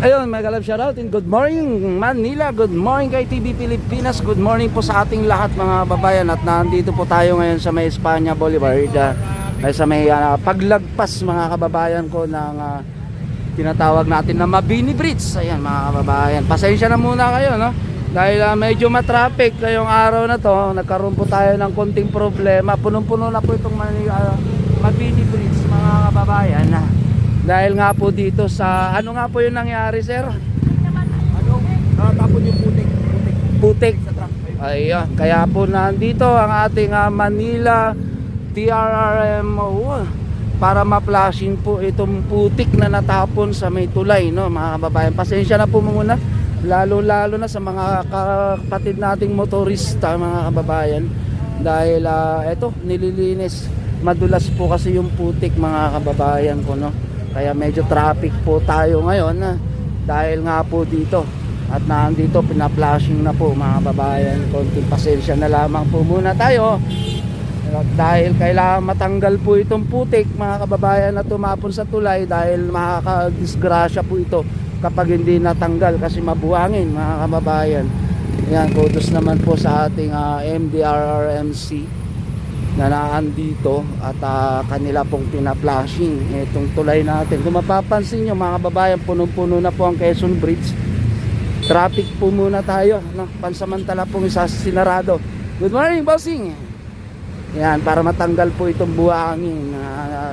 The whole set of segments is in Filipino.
Ayun, mega love shoutout and good morning Manila, good morning kay TV Pilipinas, good morning po sa ating lahat mga babayan. At nandito po tayo ngayon sa may Espanya Boulevard, ay sa may paglagpas mga kababayan ko ng tinatawag natin na Mabini Bridge. Ayan mga kababayan, pasensya na muna kayo, no? Dahil medyo matraffic ngayong araw na to, nagkaroon po tayo ng konting problema. Punong-puno na po itong Mabini Bridge mga kababayan. Dahil nga po dito sa ano nga po yung nangyari, sir? Tapon yung Putik. Ayun, kaya po nandito ang ating Manila TRRMO para ma-flashing po itong putik na natapon sa may tulay, no mga kababayan. Pasensya na po muna, lalo na sa mga kapatid nating motorista mga kababayan, dahil eto nililinis, madulas po kasi yung putik mga kababayan ko, no. Kaya medyo traffic po tayo ngayon dahil nga po dito. At nandito pina-flashing na po mga kababayan. Konting pasensya na lamang po muna tayo. Dahil kailangan matanggal po itong putik mga kababayan na tumapon sa tulay, dahil makakadisgrasya po ito kapag hindi natanggal kasi mabuhangin mga kababayan. Yan, kudos naman po sa ating MDRRMC na naandito at kanila pong pina-flashing itong tulay natin. Kung mapapansin nyo mga kababayan, punong-puno na po ang Quezon Bridge. Traffic po muna tayo, no? Pansamantala pong sinarado. Good morning, bossing. Yan, para matanggal po itong buhangin na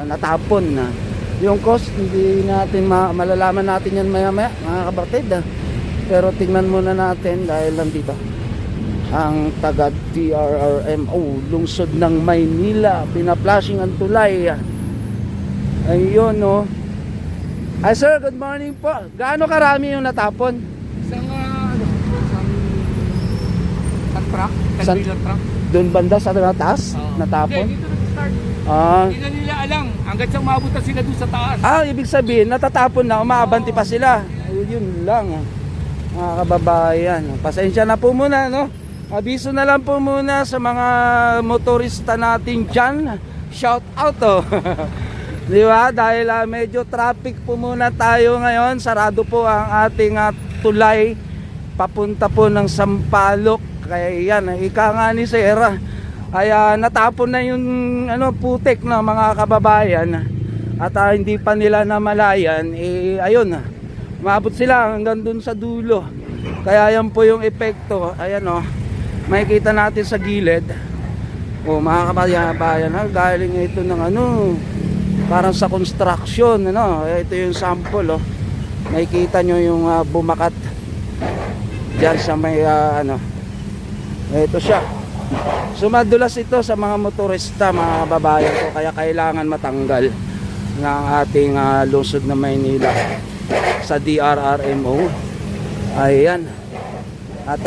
natapon na. Yung cost, hindi natin malalaman natin yan maya-maya mga kabatid. Pero tingnan muna natin dahil nandito ang taga TRRMO lungsod ng Maynila, pina-flashing ang tulay. Ayun, no. Ay sir, good morning po. Gaano karami yung natapon? Isang truck, 10-wheeler truck. Doon banda sa taas, natapon? Hindi, dito nag-start. Hindi na nila alam hanggang sa umabot na sila doon sa taas. Ibig sabihin natatapon na, umaabanti pa sila. Yun lang mga kababayan. Pasensya na po muna, no. Abiso na lang po muna sa mga motorista natin dyan. Shout out, oh. Di ba? Dahil medyo traffic po muna tayo ngayon. Sarado po ang ating tulay papunta po ng Sampaloc. Kaya yan, ika nga ni Sera, ay natapon na yung putik na mga kababayan. At hindi pa nila namalayan, ayun, maabot sila hanggang dun sa dulo. Kaya yan po yung epekto. Ayan, oh, makikita natin sa gilid. Mga kabayan, galing ito ng parang sa construction, ito yung sample, oh. Makikita nyo yung bumakat diyan sa may ito siya. Sumadulas ito sa mga motorista mga kababayan ko, kaya kailangan matanggal ng ating lungsod na Maynila sa DRRMO. Ayan. At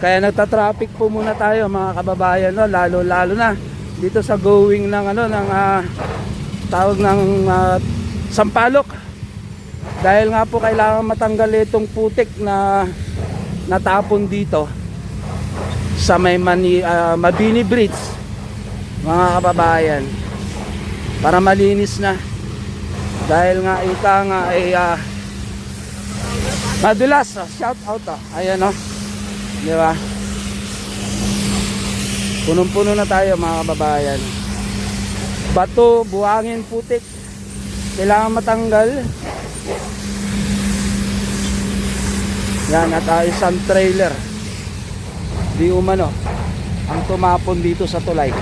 kaya nagta-traffic po muna tayo mga kababayan, no? Lalo na dito sa going ng tawag ng Sampaloc. Dahil nga po kailangan matanggal itong putik na natapon dito sa may Mabini Bridge mga kababayan, para malinis na. Dahil nga ika nga ay madulas. Shout out, ayan, oh. Di ba? Punong-puno na tayo mga kababayan. Bato, buhangin, putik, kailangan matanggal. Yan, at isang trailer di umano ang tumapon dito sa tulay.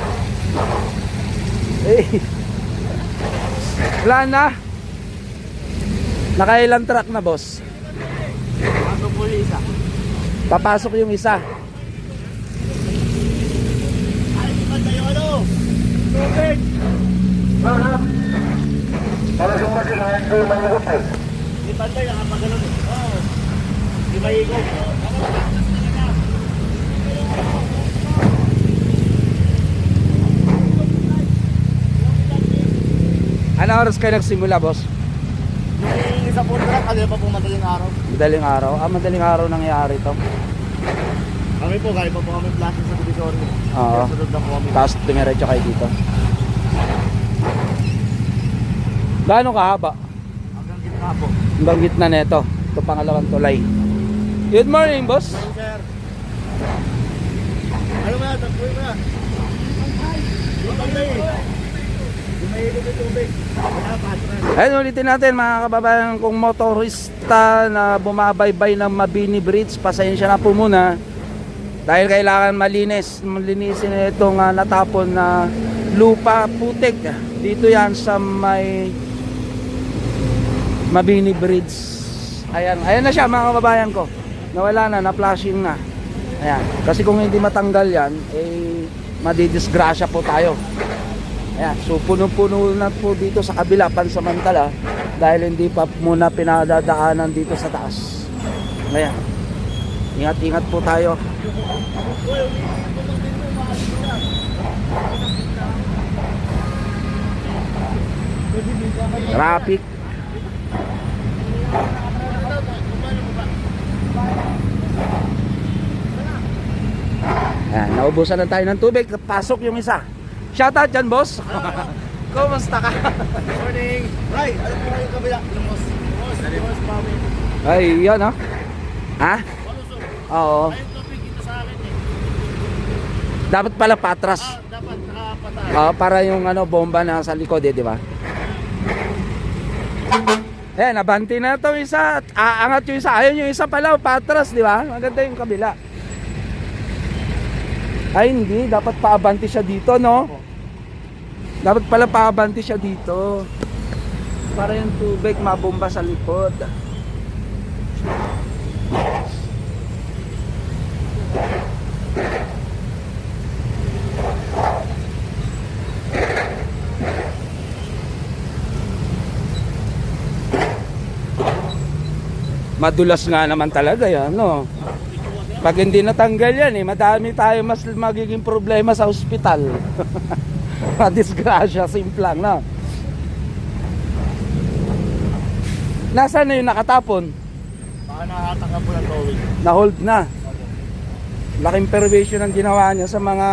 Wala na. Nakailang truck na, boss? Papasok yung isa. Di pantay, nakapagano'n. Di maigog. Ano oras kayo nagsimula, boss? Yung isa po truck, pa po madaling araw. Madaling araw? Madaling araw nangyari to. Kami po, galing pa po kami plastic sa Divisorio. Oo. Sunod na po kami. Tapos dumiretso kayo dito. Gaano kahaba? Hanggang Apo. Hanggang gitna nito. Ito pangalawang tulay. Good morning, boss. Sir. Ano ba? Tapoy ba? Ayun, ulitin natin mga kababayan, kung motorista na bumabaybay ng Mabini Bridge, pasensya na po muna dahil kailangan malinisin itong natapon na lupa putik. Dito yan sa may Mabini Bridge. Ayan na siya mga kababayan ko. Nawala na flashing na. Ayan, kasi kung hindi matanggal yan, madidisgrasya po tayo. Ayan, so puno-puno na po dito sa kabila pansamantala dahil hindi pa muna pinadadaanan dito sa taas. Ayan, ingat-ingat po tayo. Traffic. Ayan, naubusan na tayo ng tubig. Pasok yung isa. Shoutout dyan, boss. Kumusta ka? Morning. Ay, alam mo yung kabila. Lumos. Lumos, mami. Ay, yun, oh. Ha? Oo. Ay, tubig dito sa akin eh. Dapat pala patras. Dapat nakapatay. Para yung bomba na sa likod, di ba? Nabanti na itong isa. Aangat yung isa. Ayun yung isa pala, patras, di ba? Maganda yung kabila. Ay, hindi. Dapat paabanti siya dito, no? Dapat pala paabanti siya dito. Para yung tubig mabomba sa likod. Madulas nga naman talaga yan, no? Pag hindi natanggal yan, madami tayo mas magiging problema sa ospital. Madisgrasya, simple lang, no? Nasaan na yung nakatapon? Baka nakatanggal po ng towing. Na-hold na. Laking perwisyo ng ginawa niya sa mga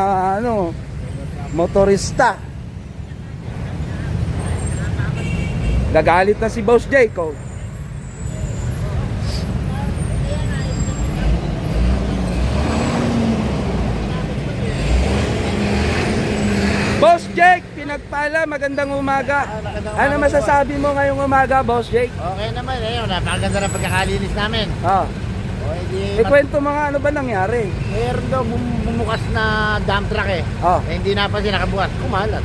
motorista. Gagalit na si Boss Jacob. Boss Jake, pinagpala, magandang umaga. Ano masasabi mo ngayong umaga, Boss Jake? Okay naman, napakaganda na pagkakalinis namin. Ah. O, hindi... Ikwento mo nga ano ba nangyari? Meron daw bumukas na dump truck eh. Oh. Hindi na pa siya nakabukas. Kumalat.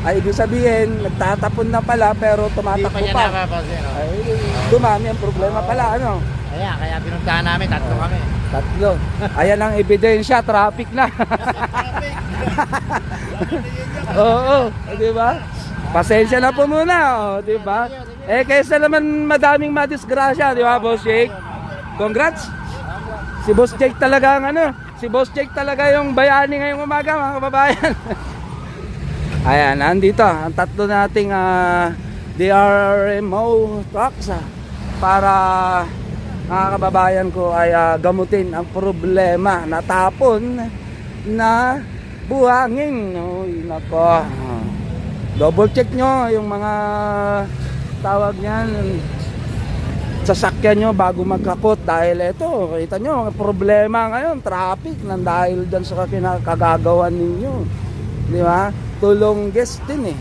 Ay, ibig sabihin, nagtatapon na pala pero Hindi tumatakbo pa niya pa. napapansin. Oh. Ay, dumami ang problema pala, ano? Kaya pinuntahan namin, tatlo kami. Tatlo. Ayan ang ebidensya, traffic na. Oo, di ba? Pasensya na po muna, di ba? Kaysa naman madaming madisgrasya, di ba, Boss Jake? Congrats! Si Boss Jake talaga si Boss Jake talaga yung bayani ngayong umaga, mga kababayan. Ayan, nandito ang tatlo nating DRMO trucks para mga kababayan ko ay gamutin ang problema na tapon na buhangin. Uy, nako. Double check nyo yung mga tawag niyan, sasakyan nyo bago magkakot dahil ito, kita nyo, problema ngayon, traffic nang dahil dyan sa kinakagagawan ninyo. Di ba? Tulong guest din eh.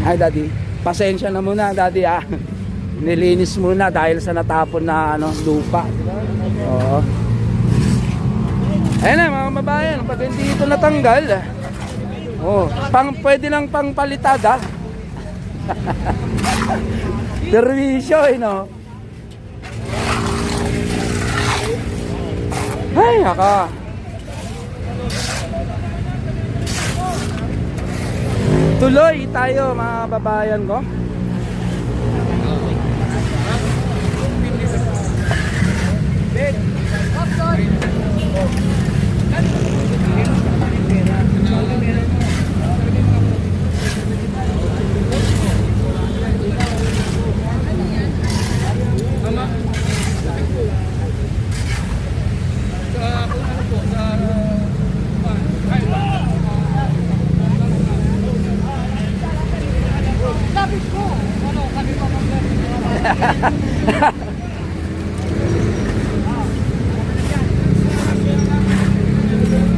Ay, Daddy, pasensya na muna, Daddy, nilinis muna dahil sa natapon na lupa. Oo. Ayun na mga kababayan, pag hindi ito natanggal, pwede lang pangpalitada. Servisyo, no? Ay, haka. Tuloy tayo mga kababayan ko.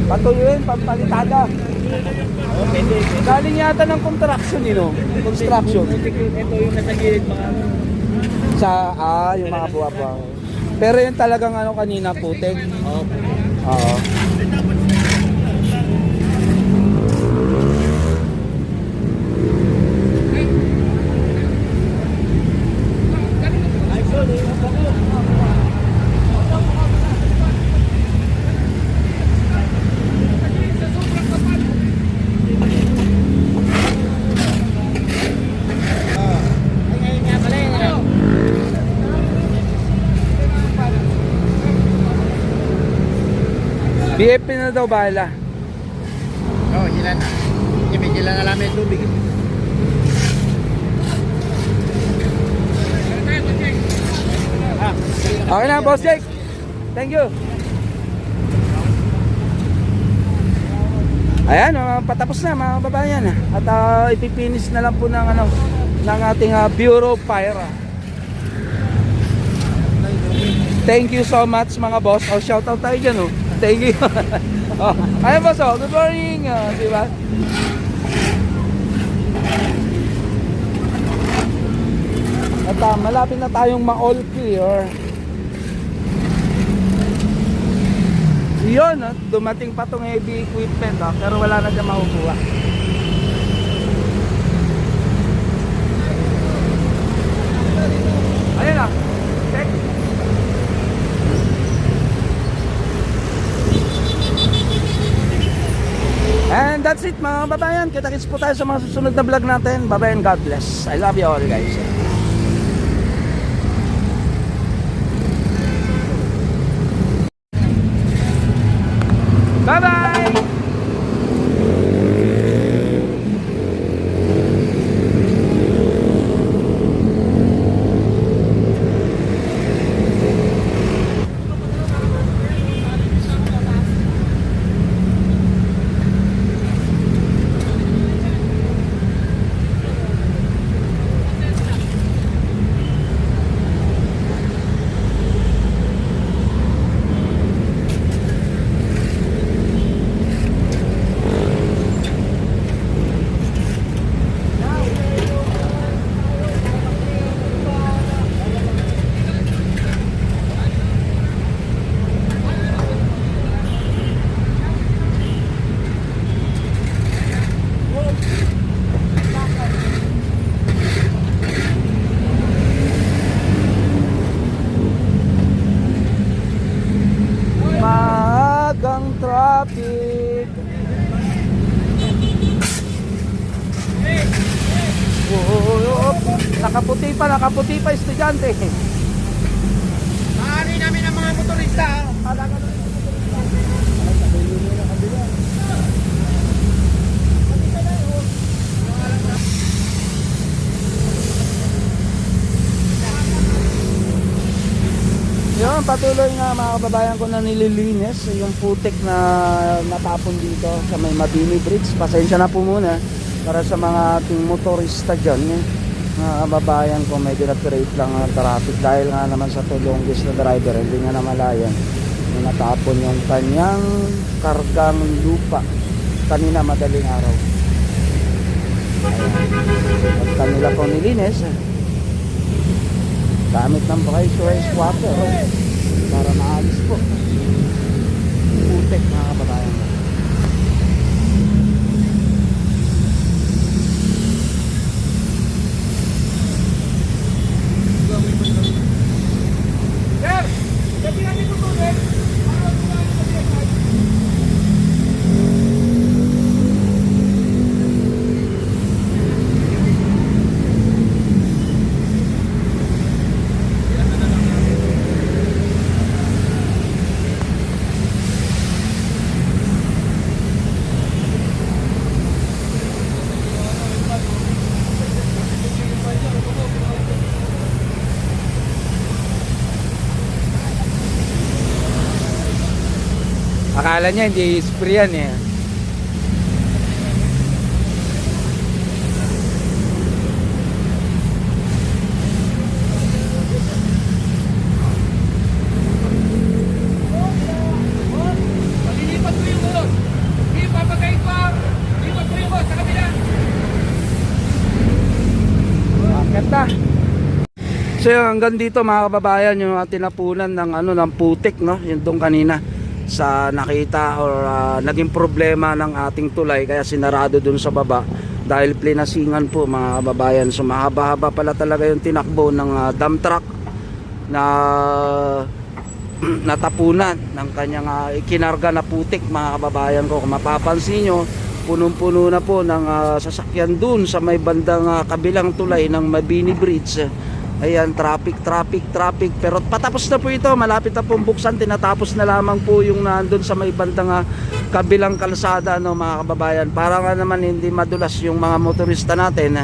Patuyuin, pampalitada. Galing yata ng construction, Construction. Ito yung nasa gilid mga Yung mga buwa-buwa. Pero yung talagang kanina, putik. Oo. BFP na daw bahala. Oo, sila na. Sila na lang may tubig. Okay na, Boss Jake. Thank you. Ayan, patapos na mga babayan. At ipipinis na lang po ng ating Bureau of Fire. Thank you so much mga boss. Shout out tayo dyan. Thank you. Ayan boss, good morning. Diba? At malapit na tayong ma-all clear. Yun, dumating pa tong heavy equipment, pero wala na dyan makukuha. Ayun na, check. And that's it mga babayan. Kita-kits po tayo sa mga susunod na vlog natin. Bye-bye and God bless. I love you all guys. Bye-bye! Maagang traffic. Nakaputi pa estudyante. Maaari namin ang mga motorista. Yun, patuloy nga mga kababayan ko na nililinis yung putik na natapon dito sa may Mabini Bridge. Pasensya na po muna para sa mga ating motorista dyan. Mga kababayan ko, medyo na-create lang ang traffic dahil nga naman sa tulongis na driver, hindi nga namalayan na natapon yung kanyang kargang lupa kanina madaling araw. Ayan. At kanila po nilinis gamit ng pressure water para maalis po putik mga kababayan. Akala niya hindi spray yan eh. na. So hanggang dito mga kababayan yung tinapunan ng ng putik, no, yung doon kanina sa nakita or naging problema ng ating tulay kaya sinarado doon sa baba dahil plinasingan po mga kababayan. So mahaba-haba pala talaga yung tinakbo ng dump truck na natapunan ng kanyang ikinarga na putik mga kababayan ko. Kung mapapansin nyo, punong-puno na po ng sasakyan dun sa may bandang kabilang tulay ng Mabini Bridge. Ayan, traffic. Pero patapos na po ito, malapit na pong buksan. Tinatapos na lamang po yung nandun sa may bandang kabilang kalsada, no, mga kababayan. Para nga naman hindi madulas yung mga motorista natin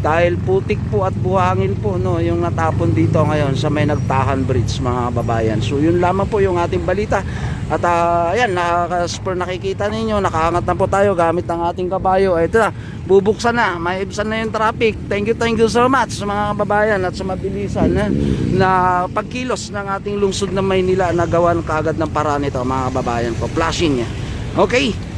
dahil putik po at buhangin po, no, yung natapon dito ngayon sa may Nagtahan Bridge mga kababayan. So yun lamang po yung ating balita. At ayan, as per nakikita ninyo, nakaangat na po tayo gamit ng ating kabayo. Ito na, bubuksan na, maibsan na yung traffic. Thank you so much sa mga kababayan at sa mabilisan na pagkilos ng ating lungsod ng Maynila na gawan kaagad ng paraan ito mga kababayan ko. Flashing. Okay.